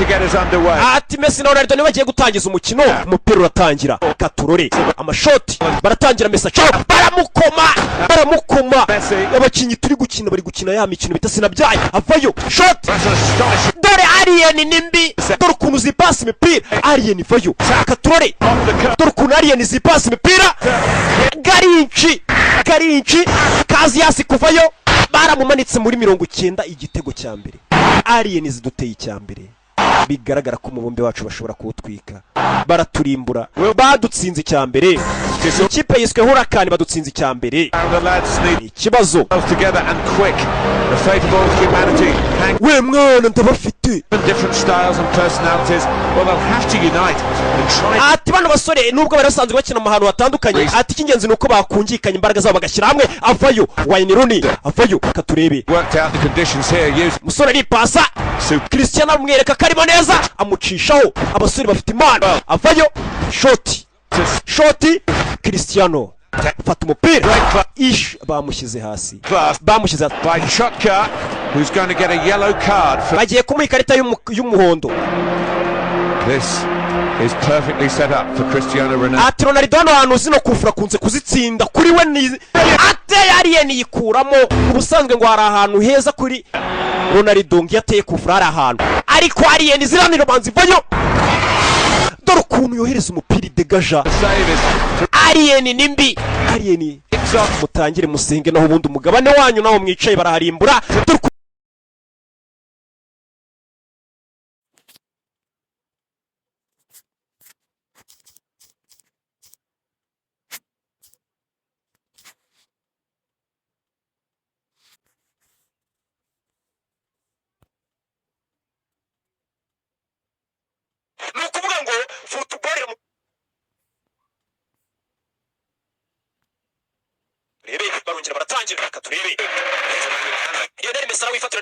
to get us underway. Ati Messi na Ronaldo niwe bagiye gutangiza umukino. Umupira uratangira. Katurore amashoti baratangira Messi baramukoma. Abakinyi turi gukina bari gukina ya mikino bita sinabyaye. Avayo shot. Dore Alien nimbi. Dore ukuntu zipasi imipira. Alien vayo. Katurore. Dore ukuntu Alien zipasi imipira. Garinchi Kaziasi kuvayo baramumanitse muri 90 igitego cya mbere. Alien ziduteye icya mbere. Bigaragara ko umubumbe wacu bashobora kuwutwika. Baraturimbura. Badutsinze icya mbere. Ikipe yiswe Huracán badutsinze icya mbere. Ikibazo. We mwana ndabafite. Ati bano basore nubwo barasanzwe bakina mu hantu hatandukanye. Ati kingenzi nuko bakungikanye imbaraga zabo bagashyira hamwe. Avayo Wayne Rooney. Avayo katurebe. Musore ari pasa. Cristiano amwereka karimo neza amucishaho. Abasore bafite imana. Avayo shoti Cristiano fata umupira bamushyize hasi by Chotka, who's going to get a yellow card for... bagiye kumuha ikarita y'umuhondo. This is perfectly set up for Cristiano Ronaldo. Ati Ronaldo hano hantu zino kufura kunze kuzitsinda kuri we ni ate Alien yikuramo. Ubusanzwe ngo hari ahantu heza kuri Ronaldo ngiyateye kufura hari ahantu, ariko Alien ziraniro banzi vayo. Dore ukuntu yohereza umupira degaja. Alien nimbi. Alien mutangire musenge naho ubundi umugabane wanyu naho mwicaye baraharimbura. Nukuvuga ngo football rebe barongera baratangira katurebe. Lionel Messi wifatira